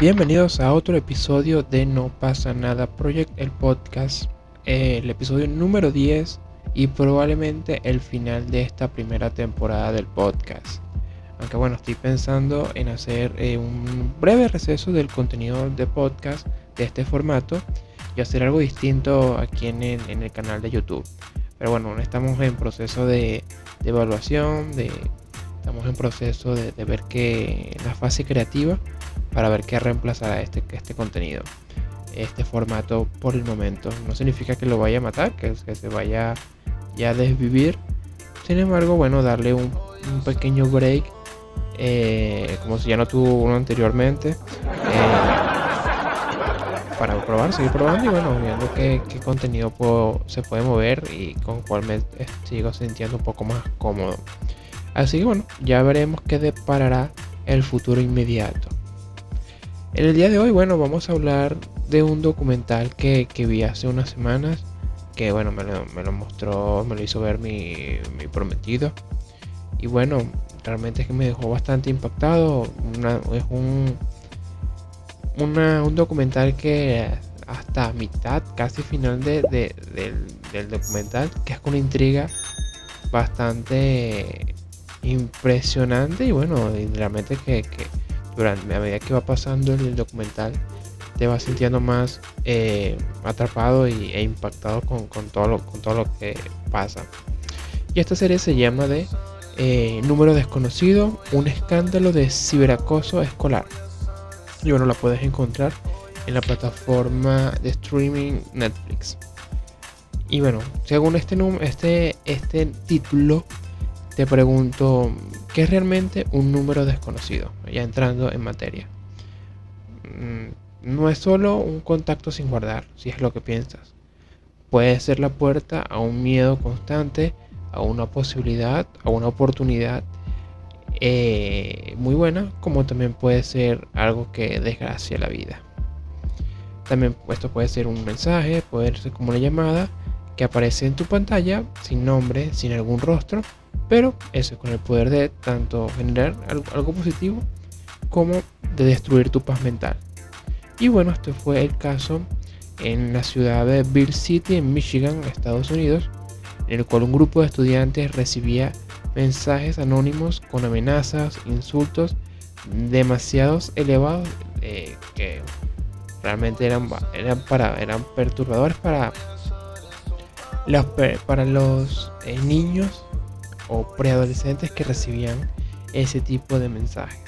Bienvenidos a otro episodio de No Pasa Nada Project, el podcast, el episodio número 10 y probablemente el final de esta primera temporada del podcast. Aunque bueno, estoy pensando en hacer un breve receso del contenido de podcast de este formato y hacer algo distinto aquí en el canal de YouTube. Pero bueno, estamos en proceso de evaluación, estamos en proceso de ver que la fase creativa para ver qué reemplazará este contenido, este formato por el momento. No significa que lo vaya a matar, que se vaya ya a desvivir. Sin embargo, bueno, darle un pequeño break, como si ya no tuvo uno anteriormente, para seguir probando y bueno, viendo qué contenido se puede mover y con cuál me sigo sintiendo un poco más cómodo. Así que bueno, ya veremos qué deparará el futuro inmediato. En el día de hoy, bueno, vamos a hablar de un documental que vi hace unas semanas, que bueno, me lo mostró, me lo hizo ver mi prometido. Y bueno, realmente es que me dejó bastante impactado. Es un documental que hasta mitad, casi final del documental, que es con una intriga bastante impresionante. Y bueno, y realmente que durante a medida que va pasando el documental te vas sintiendo más atrapado e impactado con todo lo que pasa. Y esta serie se llama de Número Desconocido, un escándalo de ciberacoso escolar. Y bueno, la puedes encontrar en la plataforma de streaming Netflix. Y bueno, según este título, te pregunto, ¿qué es realmente un número desconocido? Ya entrando en materia. No es solo un contacto sin guardar, si es lo que piensas. Puede ser la puerta a un miedo constante, a una posibilidad, a una oportunidad muy buena, como también puede ser algo que desgracia la vida. También esto puede ser un mensaje, puede ser como una llamada que aparece en tu pantalla, sin nombre, sin algún rostro, pero eso con el poder de tanto generar algo positivo como de destruir tu paz mental. Y bueno, este fue el caso en la ciudad de Bear City, en Michigan, Estados Unidos, en el cual un grupo de estudiantes recibía mensajes anónimos con amenazas, insultos demasiados elevados, que realmente eran perturbadores para los niños o preadolescentes que recibían ese tipo de mensajes.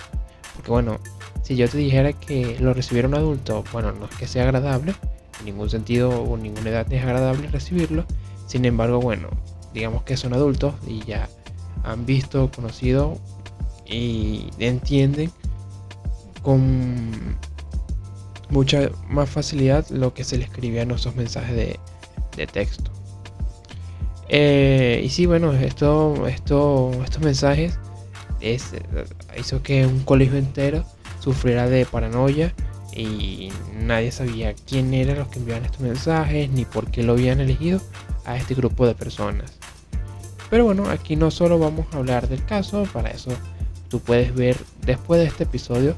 Porque bueno, si yo te dijera que lo recibiera un adulto, bueno, no es que sea agradable, en ningún sentido o en ninguna edad es agradable recibirlo. Sin embargo, bueno, digamos que son adultos y ya han visto, conocido y entienden con mucha más facilidad lo que se le escribía en esos mensajes de texto. Y sí, bueno, estos mensajes hizo que un colegio entero sufriera de paranoia y nadie sabía quién eran los que enviaban estos mensajes ni por qué lo habían elegido a este grupo de personas. Pero bueno, aquí no solo vamos a hablar del caso, para eso tú puedes ver después de este episodio,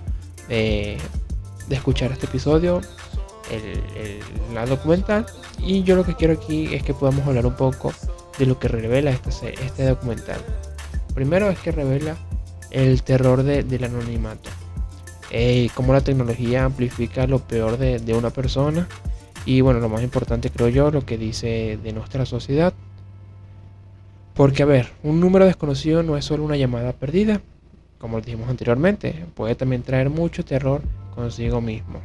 de escuchar este episodio, la documental, y yo lo que quiero aquí es que podamos hablar un poco de lo que revela este documental. Primero es que revela el terror del anonimato, cómo la tecnología amplifica lo peor de una persona y bueno, lo más importante creo yo, lo que dice de nuestra sociedad. Porque a ver, un número desconocido no es solo una llamada perdida, como dijimos anteriormente, puede también traer mucho terror consigo mismo.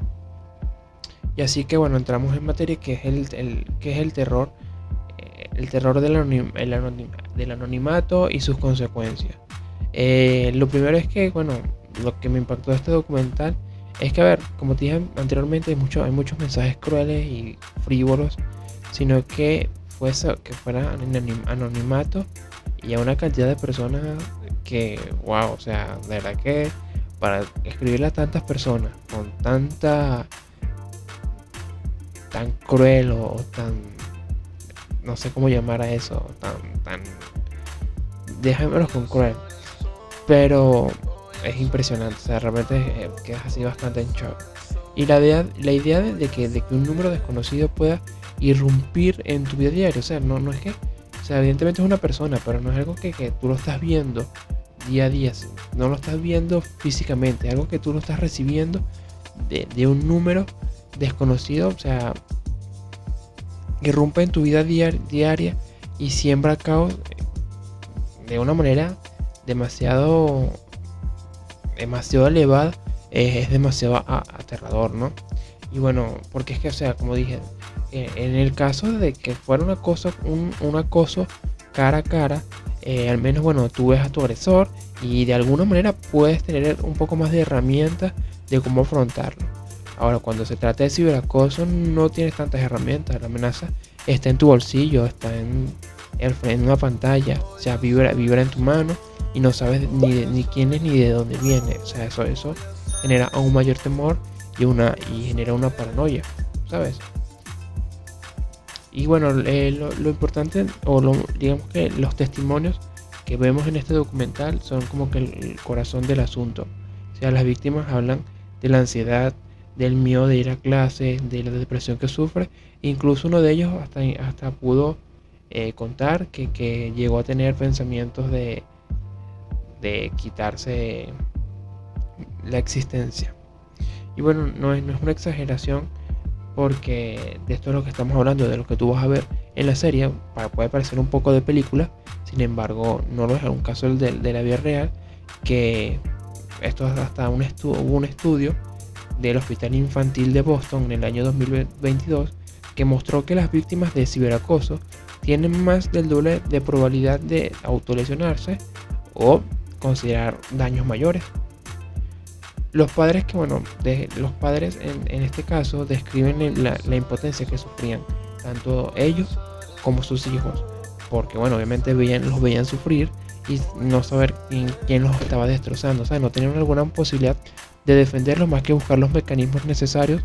Y así que bueno, entramos en materia, que es el terror. El terror del anonimato y sus consecuencias. Lo primero es que, bueno, lo que me impactó de este documental es que, a ver, como te dije anteriormente, hay muchos mensajes crueles y frívolos, sino que fuera anonimato y a una cantidad de personas que, wow, o sea, de verdad que para escribirle a tantas personas con tan cruel o tan, no sé cómo llamar a eso, tan déjamelo con cruel, pero es impresionante, o sea, realmente quedas así bastante en shock. Y la idea de que un número desconocido pueda irrumpir en tu vida diaria, o sea, no es que, o sea, evidentemente es una persona, pero no es algo que tú lo estás viendo día a día, no lo estás viendo físicamente, es algo que tú lo estás recibiendo de un número desconocido, o sea, irrumpe en tu vida diaria y siembra caos de una manera demasiado elevada, es demasiado aterrador, ¿no? Y bueno, porque es que, o sea, como dije, en el caso de que fuera un acoso cara a cara, al menos, bueno, tú ves a tu agresor y de alguna manera puedes tener un poco más de herramientas de cómo afrontarlo. Ahora, cuando se trata de ciberacoso, no tienes tantas herramientas. La amenaza está en tu bolsillo, está en una pantalla, o sea, vibra en tu mano y no sabes ni quién es ni de dónde viene. O sea, eso genera aún mayor temor y genera una paranoia, ¿sabes? Y bueno, lo importante, digamos que los testimonios que vemos en este documental son como que el corazón del asunto. O sea, las víctimas hablan de la ansiedad, del miedo de ir a clase, de la depresión que sufre. Incluso uno de ellos hasta pudo contar que llegó a tener pensamientos de quitarse la existencia. Y bueno, no es una exageración, porque de esto es lo que estamos hablando, de lo que tú vas a ver en la serie. Puede parecer un poco de película, sin embargo no lo es. En un caso de la vida real, que esto hasta hubo un estudio del Hospital Infantil de Boston en el año 2022 que mostró que las víctimas de ciberacoso tienen más del doble de probabilidad de autolesionarse o considerar daños mayores. Los padres los padres en este caso describen la impotencia que sufrían, tanto ellos como sus hijos, porque bueno, obviamente los veían sufrir y no saber quién los estaba destrozando, o sea, no tenían alguna posibilidad de defenderlos más que buscar los mecanismos necesarios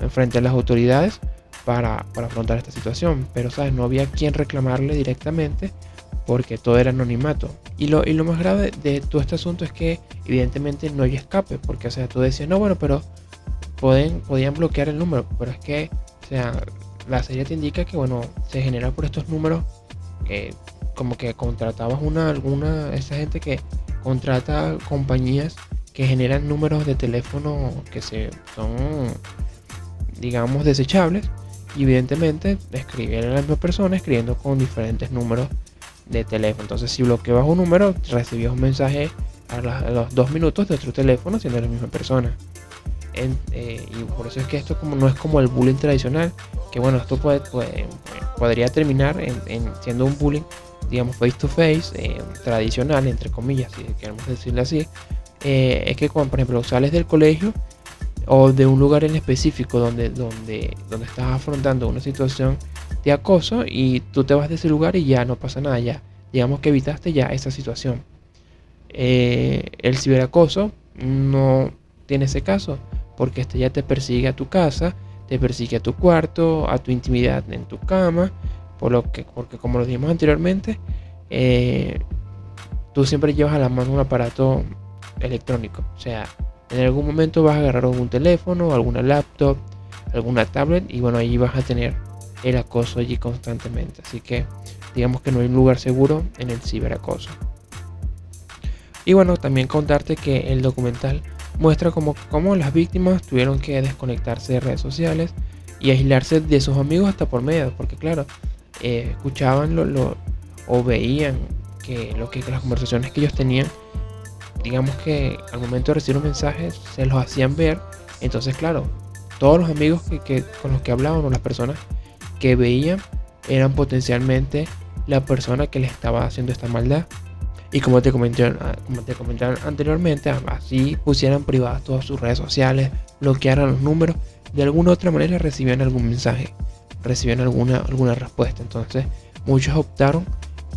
frente a las autoridades para afrontar esta situación, pero sabes, no había quien reclamarle directamente porque todo era anonimato. Y lo más grave de todo este asunto es que evidentemente no hay escape, porque o sea, tú decías, no, bueno, pero podían bloquear el número, pero es que, o sea, la serie te indica que bueno, se genera por estos números, como que contratabas esa gente que contrata compañías que generan números de teléfono que son, digamos, desechables, y evidentemente escribían a la misma persona escribiendo con diferentes números de teléfono. Entonces, si bloqueabas un número, recibías un mensaje a los 2 minutos de otro teléfono siendo la misma persona. Y por eso es que esto no es como el bullying tradicional, que bueno, esto podría terminar siendo un bullying, digamos, face to face, tradicional, entre comillas, si queremos decirlo así. Es que cuando, por ejemplo, sales del colegio o de un lugar en específico donde estás afrontando una situación de acoso y tú te vas de ese lugar y ya no pasa nada, ya digamos que evitaste ya esa situación. El ciberacoso no tiene ese caso, porque este ya te persigue a tu casa, te persigue a tu cuarto, a tu intimidad en tu cama, porque como lo dijimos anteriormente, tú siempre llevas a la mano un aparato electrónico, o sea, en algún momento vas a agarrar algún teléfono, alguna laptop, alguna tablet, y bueno, ahí vas a tener el acoso allí constantemente. Así que digamos que no hay un lugar seguro en el ciberacoso. Y bueno, también contarte que el documental muestra cómo las víctimas tuvieron que desconectarse de redes sociales y aislarse de sus amigos hasta por medio, porque claro, escuchaban o veían que las conversaciones que ellos tenían, digamos que al momento de recibir un mensaje se los hacían ver. Entonces claro, todos los amigos con los que hablaban, o las personas que veían, eran potencialmente la persona que les estaba haciendo esta maldad. Y como te comenté anteriormente, así pusieran privadas todas sus redes sociales, bloquearan los números, de alguna u otra manera recibían algún mensaje, recibían alguna respuesta. Entonces muchos optaron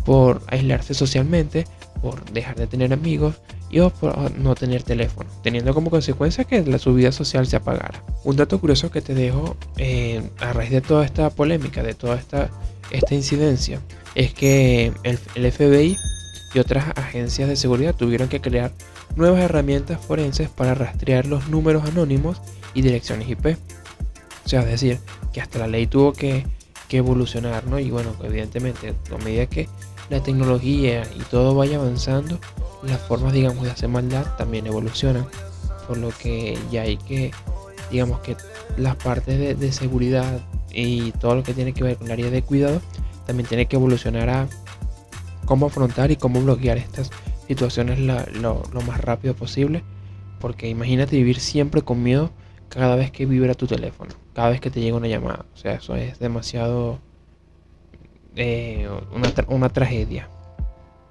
por aislarse socialmente, por dejar de tener amigos y por no tener teléfono, teniendo como consecuencia que su vida social se apagara. Un dato curioso que te dejo a raíz de toda esta polémica, de toda esta incidencia, es que el FBI y otras agencias de seguridad tuvieron que crear nuevas herramientas forenses para rastrear los números anónimos y direcciones IP. O sea, es decir, que hasta la ley tuvo que evolucionar, ¿no? Y bueno, evidentemente, a medida que la tecnología y todo vaya avanzando, las formas, digamos, de hacer maldad también evolucionan. Por lo que ya hay que, digamos, que las partes de seguridad y todo lo que tiene que ver con el área de cuidado también tiene que evolucionar a cómo afrontar y cómo bloquear estas situaciones lo más rápido posible. Porque imagínate vivir siempre con miedo cada vez que vibra tu teléfono, cada vez que te llega una llamada. O sea, eso es demasiado una tragedia.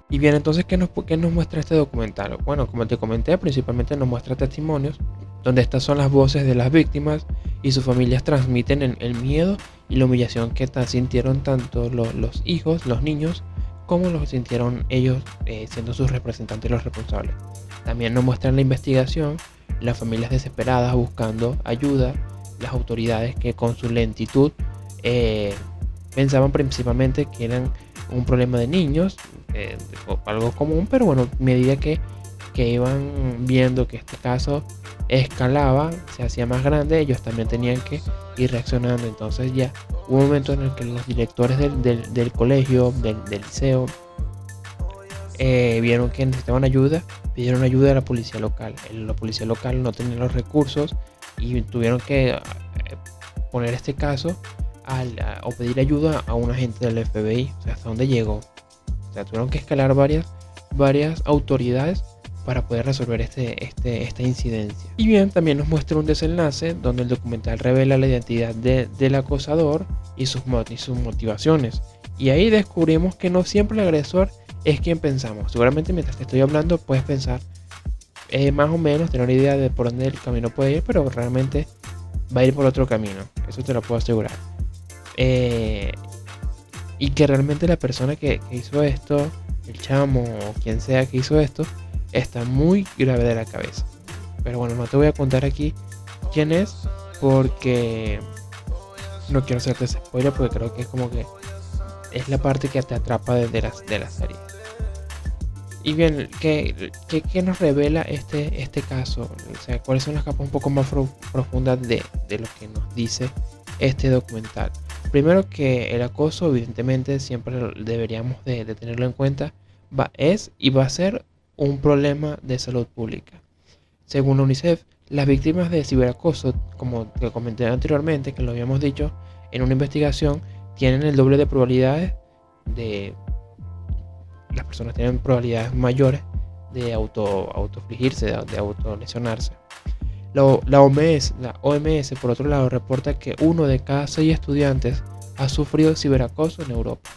Y bien, entonces, qué nos muestra este documental? Bueno, como te comenté, principalmente nos muestra testimonios donde estas son las voces de las víctimas y sus familias transmiten el miedo y la humillación que sintieron tanto los hijos, los niños, como lo sintieron ellos siendo sus representantes los responsables. También nos muestran la investigación, las familias desesperadas buscando ayuda, las autoridades que con su lentitud pensaban principalmente que eran un problema de niños, algo común, pero bueno, a medida que iban viendo que este caso escalaba, se hacía más grande, ellos también tenían que ir reaccionando. Entonces ya hubo un momento en el que los directores del colegio, del liceo, vieron que necesitaban ayuda, pidieron ayuda a la policía local. La policía local no tenía los recursos y tuvieron que poner este caso o pedir ayuda a un agente del FBI. O sea, hasta dónde llegó. O sea, tuvieron que escalar varias autoridades para poder resolver esta incidencia. Y bien, también nos muestra un desenlace donde el documental revela la identidad del acosador y sus motivaciones. Y ahí descubrimos que no siempre el agresor es quien pensamos. Seguramente mientras te estoy hablando puedes pensar más o menos, tener una idea de por dónde el camino puede ir, pero realmente va a ir por otro camino. Eso te lo puedo asegurar. Y que realmente la persona que hizo esto, el chamo o quien sea que hizo esto, está muy grave de la cabeza. Pero bueno, no te voy a contar aquí quién es, porque no quiero hacerte spoiler, porque creo que es como que es la parte que te atrapa de la serie. Y bien, ¿qué nos revela este caso? O sea, ¿cuáles son las capas un poco más profundas de lo que nos dice este documental? Primero, que el acoso, evidentemente, siempre deberíamos de tenerlo en cuenta, es y va a ser un problema de salud pública. Según la UNICEF, las víctimas de ciberacoso, como te comenté anteriormente, que lo habíamos dicho en una investigación, tienen el doble de probabilidades las personas tienen probabilidades mayores de autoafligirse, de autolesionarse. La OMS, por otro lado, reporta que 1 de cada 6 estudiantes ha sufrido ciberacoso en Europa.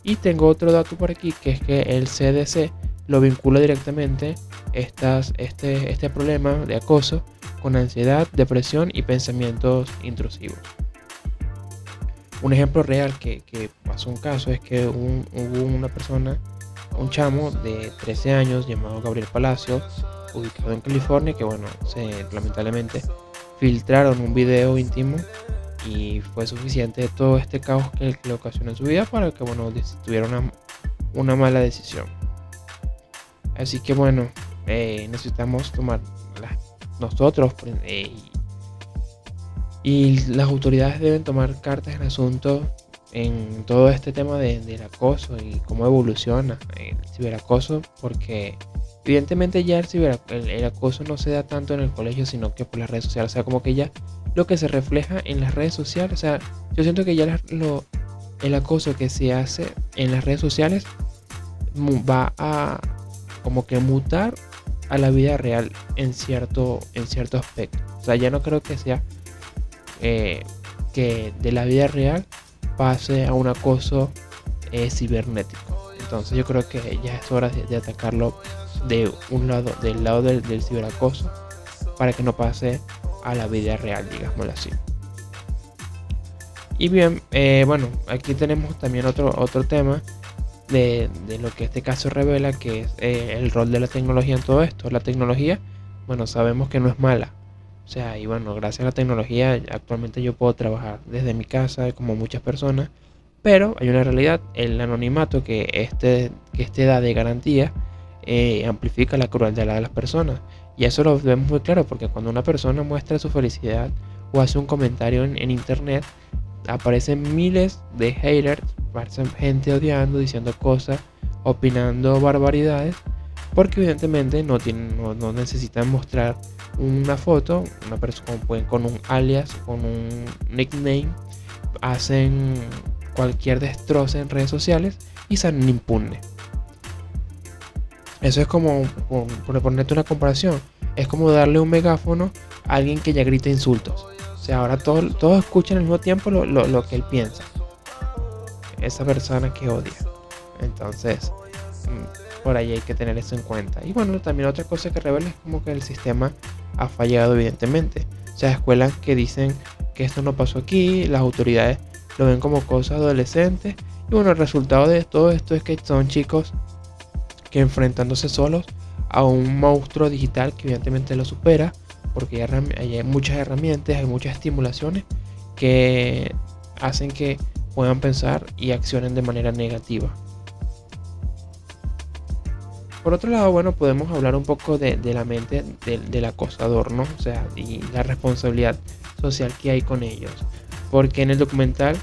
Y tengo otro dato por aquí, que es que el CDC lo vincula directamente este problema de acoso con ansiedad, depresión y pensamientos intrusivos. Un ejemplo real que pasó un caso es que hubo una persona, un chamo de 13 años llamado Gabriel Palacio, ubicado en California, que bueno, lamentablemente filtraron un video íntimo y fue suficiente todo este caos que le ocasionó en su vida para que bueno, tuviera una mala decisión. Así que bueno, necesitamos tomar nosotros y las autoridades deben tomar cartas en asunto en todo este tema del acoso y cómo evoluciona el ciberacoso, porque evidentemente ya el acoso no se da tanto en el colegio, sino que por las redes sociales. O sea, como que ya lo que se refleja en las redes sociales, o sea, yo siento que ya el acoso que se hace en las redes sociales va a como que mutar a la vida real en cierto aspecto. O sea, ya no creo que sea que de la vida real pase a un acoso cibernético. Entonces yo creo que ya es hora de atacarlo del lado del ciberacoso, para que no pase a la vida real, digámoslo así. Y bien, bueno, aquí tenemos también otro tema de lo que este caso revela, que es el rol de la tecnología en todo esto. La tecnología, bueno, sabemos que no es mala. O sea, y bueno, gracias a la tecnología actualmente yo puedo trabajar desde mi casa como muchas personas, pero hay una realidad: el anonimato que este da de garantía amplifica la crueldad de las personas. Y eso lo vemos muy claro porque cuando una persona muestra su felicidad o hace un comentario en internet, aparecen miles de haters, aparecen gente odiando, diciendo cosas, opinando barbaridades, porque evidentemente no necesitan mostrar una foto, una persona con un alias, con un nickname, hacen cualquier destrozo en redes sociales y salen impunes. Eso es como, por ponerte una comparación, es como darle un megáfono a alguien que ya grita insultos. O sea, ahora todos escuchan al mismo tiempo lo que él piensa. Esa persona que odia. Entonces, por ahí hay que tener eso en cuenta. Y bueno, también otra cosa que revela es como que el sistema ha fallado evidentemente. O sea, escuelas que dicen que esto no pasó aquí, las autoridades lo ven como cosas adolescentes. Y bueno, el resultado de todo esto es que son chicos que enfrentándose solos a un monstruo digital que evidentemente lo supera, porque hay muchas herramientas, hay muchas estimulaciones que hacen que puedan pensar y accionen de manera negativa. Por otro lado, bueno, podemos hablar un poco de la mente del acosador, ¿no? O sea, y la responsabilidad social que hay con ellos. Porque en el documental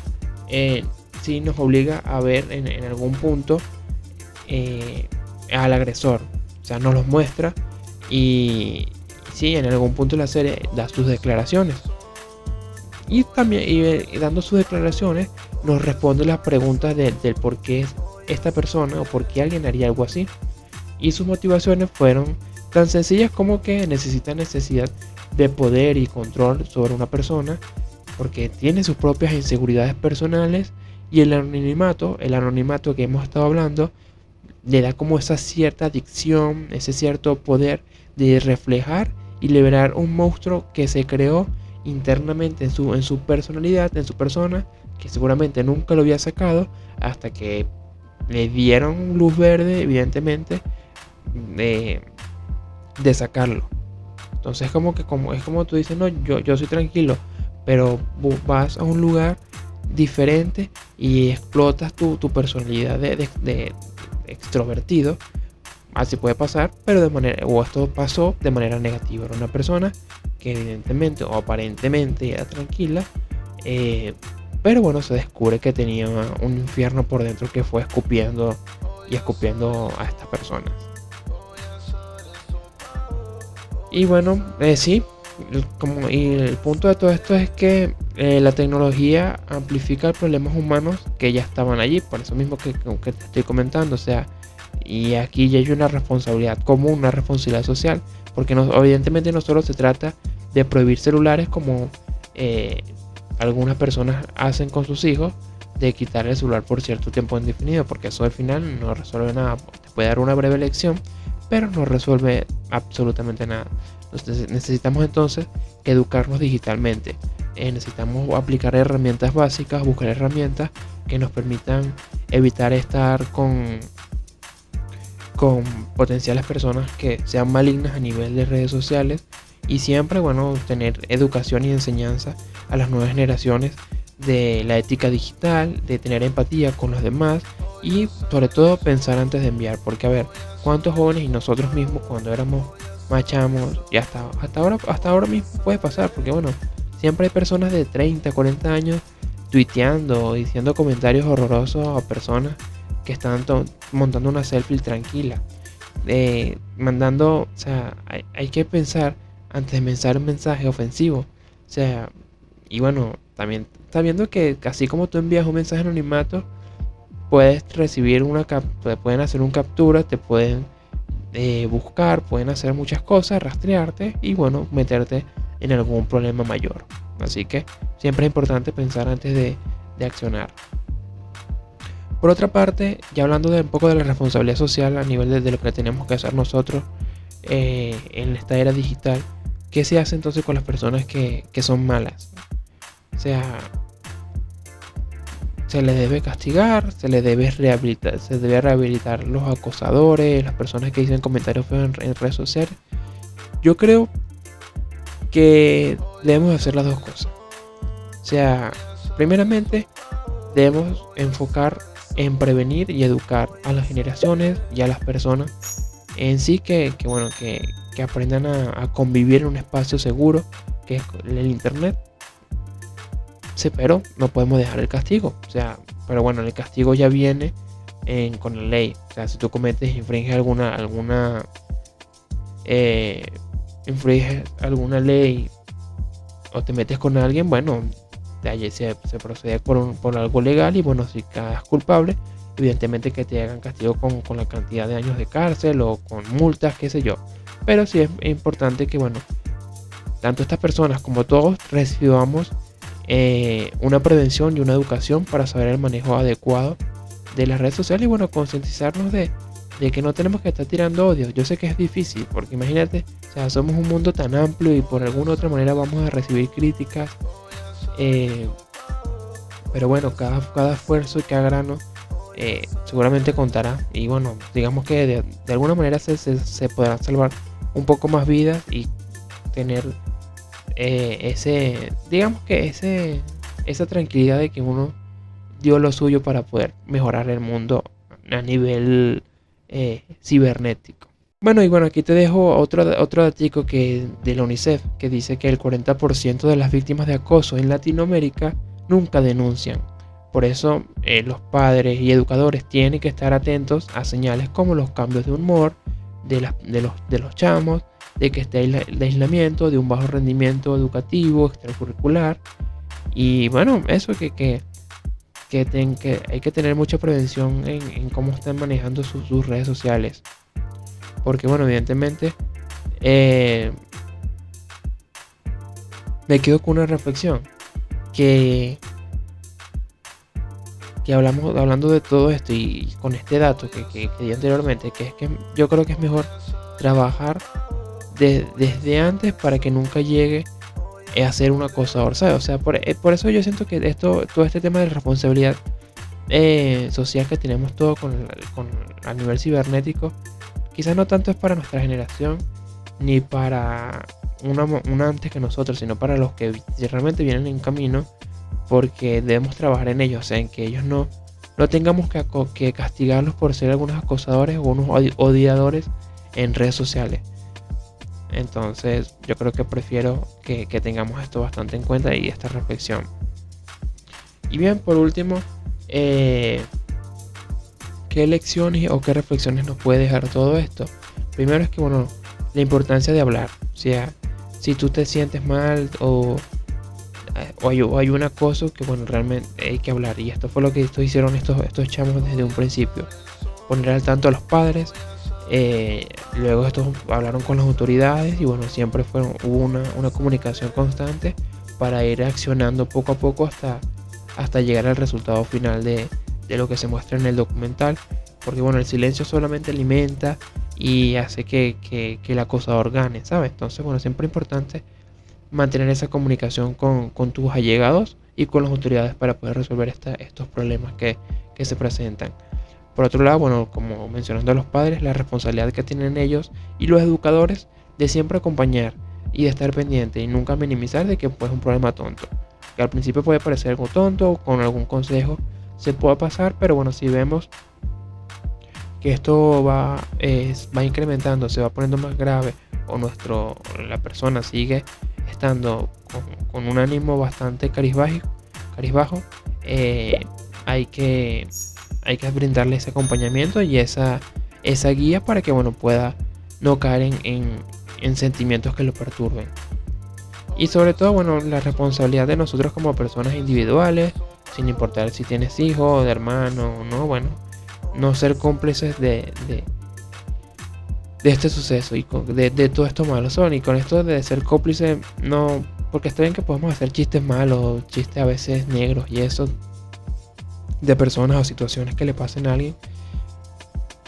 sí nos obliga a ver en algún punto al agresor. O sea, nos los muestra y sí, en algún punto de la serie da sus declaraciones. Y también y dando sus declaraciones nos responde las preguntas del por qué esta persona o por qué alguien haría algo así. Y sus motivaciones fueron tan sencillas como que necesidad de poder y control sobre una persona porque tiene sus propias inseguridades personales, y el anonimato que hemos estado hablando le da como esa cierta adicción, ese cierto poder de reflejar y liberar un monstruo que se creó internamente en su personalidad, en su persona, que seguramente nunca lo había sacado hasta que le dieron luz verde, evidentemente, de sacarlo. Entonces es como tú dices, no, yo soy tranquilo, pero vas a un lugar diferente y explotas tu personalidad de extrovertido. Así puede pasar, pero esto pasó de manera negativa. Era una persona que evidentemente o aparentemente era tranquila, pero bueno, se descubre que tenía un infierno por dentro que fue escupiendo a estas personas. Y bueno, sí, y el punto de todo esto es que la tecnología amplifica problemas humanos que ya estaban allí, por eso mismo que te estoy comentando. O sea, y aquí ya hay una responsabilidad común, una responsabilidad social, porque evidentemente no solo se trata de prohibir celulares como algunas personas hacen con sus hijos, de quitar el celular por cierto tiempo indefinido, porque eso al final no resuelve nada. Te puede dar una breve lección, pero no resuelve absolutamente nada. Entonces, necesitamos entonces educarnos digitalmente. Necesitamos aplicar herramientas básicas, buscar herramientas que nos permitan evitar estar con potenciales personas que sean malignas a nivel de redes sociales, y siempre, bueno, tener educación y enseñanza a las nuevas generaciones de la ética digital, de tener empatía con los demás y sobre todo pensar antes de enviar, porque a ver, cuántos jóvenes y nosotros mismos cuando éramos más chamos y hasta ahora mismo puede pasar, porque bueno, siempre hay personas de 30, 40 años tuiteando, diciendo comentarios horrorosos a personas que están montando una selfie tranquila, mandando, o sea, hay que pensar antes de enviar un mensaje ofensivo. O sea, y bueno, también está viendo que así como tú envías un mensaje anonimato, puedes recibir pueden hacer un captura, te pueden buscar, pueden hacer muchas cosas, rastrearte y bueno, meterte en algún problema mayor. Así que siempre es importante pensar antes de accionar. Por otra parte, ya hablando de un poco de la responsabilidad social a nivel de lo que tenemos que hacer nosotros en esta era digital, ¿qué se hace entonces con las personas que son malas? O sea, se les debe castigar, se debe rehabilitar los acosadores, las personas que dicen comentarios feos en redes sociales. Yo creo que debemos hacer las dos cosas. O sea, primeramente debemos enfocar en prevenir y educar a las generaciones y a las personas en sí que que aprendan a convivir en un espacio seguro, que es el internet. Sí, pero no podemos dejar el castigo. O sea, pero bueno, el castigo ya viene con la ley. O sea, si tú infringes alguna ley o te metes con alguien, bueno, de allí se procede por algo legal y bueno, si quedas culpable, evidentemente que te hagan castigo con la cantidad de años de cárcel o con multas, qué sé yo. Pero sí es importante que, bueno, tanto estas personas como todos recibamos una prevención y una educación para saber el manejo adecuado de las redes sociales y bueno, concientizarnos de que no tenemos que estar tirando odio. Yo sé que es difícil porque imagínate, o sea, somos un mundo tan amplio y por alguna otra manera vamos a recibir críticas, pero bueno, cada esfuerzo y cada grano seguramente contará y bueno, digamos que de alguna manera se podrán salvar un poco más vidas y tener esa tranquilidad de que uno dio lo suyo para poder mejorar el mundo a nivel cibernético. Bueno, y bueno, aquí te dejo otro datico de la UNICEF que dice que el 40% de las víctimas de acoso en Latinoamérica nunca denuncian. Por eso los padres y educadores tienen que estar atentos a señales como los cambios de humor de los chamos, de que esté de aislamiento, de un bajo rendimiento educativo, extracurricular. Y bueno, eso que hay que tener mucha prevención en cómo están manejando sus redes sociales. Porque bueno, evidentemente me quedo con una reflexión que hablando de todo esto y con este dato que di anteriormente, que es que yo creo que es mejor trabajar desde antes para que nunca llegue a ser un acosador, ¿sabes? O sea, por eso yo siento que todo este tema de responsabilidad social que tenemos todo a nivel cibernético, quizás no tanto es para nuestra generación ni para una antes que nosotros, sino para los que realmente vienen en camino, porque debemos trabajar en ellos, o sea, en que ellos no tengamos que castigarlos por ser algunos acosadores o unos odiadores en redes sociales. Entonces yo creo que prefiero que tengamos esto bastante en cuenta y esta reflexión. Y bien, por último, ¿qué lecciones o qué reflexiones nos puede dejar todo esto? Primero es que, bueno, la importancia de hablar. O sea, si tú te sientes mal o hay un acoso, que bueno, realmente hay que hablar. Y esto fue lo que hicieron estos chamos desde un principio. Poner al tanto a los padres. Luego estos hablaron con las autoridades y bueno, siempre hubo una comunicación constante para ir accionando poco a poco hasta llegar al resultado final de lo que se muestra en el documental, porque bueno, el silencio solamente alimenta y hace que el acosador gane, ¿sabes? Entonces bueno, siempre es importante mantener esa comunicación con tus allegados y con las autoridades para poder resolver estos problemas que se presentan. Por otro lado, bueno, como mencionando a los padres, la responsabilidad que tienen ellos y los educadores de siempre acompañar y de estar pendiente y nunca minimizar de que pues un problema tonto, que al principio puede parecer algo tonto, con algún consejo se puede pasar, pero bueno, si vemos que esto va incrementando, se va poniendo más grave o la persona sigue estando con un ánimo bastante carizbajo, hay que brindarle ese acompañamiento y esa guía para que bueno, pueda no caer en sentimientos que lo perturben. Y sobre todo, bueno, la responsabilidad de nosotros como personas individuales, sin importar si tienes hijos, de hermano o no, bueno, no ser cómplices de este suceso y de todo esto malo son. Y con esto de ser cómplice, no, porque está bien que podemos hacer chistes malos, chistes a veces negros y eso, de personas o situaciones que le pasen a alguien,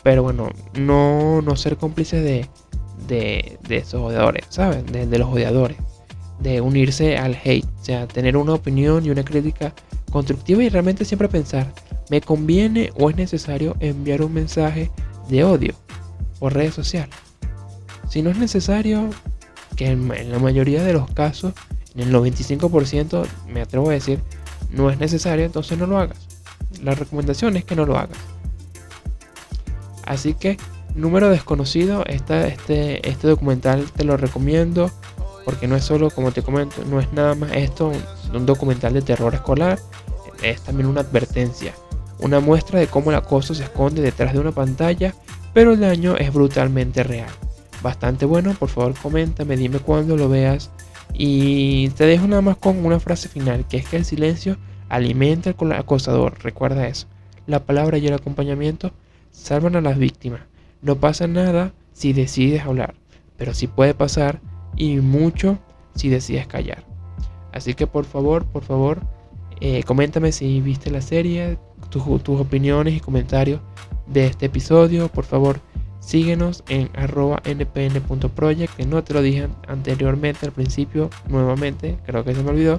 pero bueno, no ser cómplices de esos odiadores, ¿sabes? De los odiadores, de unirse al hate, o sea, tener una opinión y una crítica constructiva y realmente siempre pensar, ¿me conviene o es necesario enviar un mensaje de odio por redes sociales? Si no es necesario, que en la mayoría de los casos, en el 95% me atrevo a decir, no es necesario, entonces no lo hagas. La recomendación es que no lo hagas. Así que Número desconocido, este documental te lo recomiendo porque no es solo, como te comento, no es nada más esto un documental de terror escolar, es también una advertencia, una muestra de cómo el acoso se esconde detrás de una pantalla, pero el daño es brutalmente real. Bastante bueno, por favor coméntame, dime cuándo lo veas y te dejo nada más con una frase final, que es que el silencio alimenta al acosador, recuerda eso. La palabra y el acompañamiento salvan a las víctimas. No pasa nada si decides hablar, pero sí puede pasar y mucho si decides callar. Así que por favor, coméntame si viste la serie, tus opiniones y comentarios de este episodio. Por favor, síguenos en @npn.project, que no te lo dije anteriormente al principio, nuevamente, creo que se me olvidó.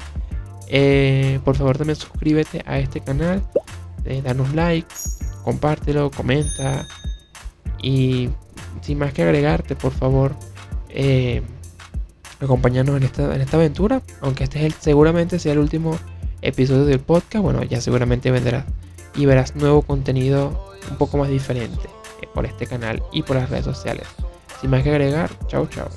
Por favor también suscríbete a este canal, danos like, compártelo, comenta. Y sin más que agregarte, por favor, acompáñanos en esta aventura. Aunque seguramente sea el último episodio del podcast, bueno, ya seguramente vendrás y verás nuevo contenido un poco más diferente por este canal y por las redes sociales. Sin más que agregar, chao, chao.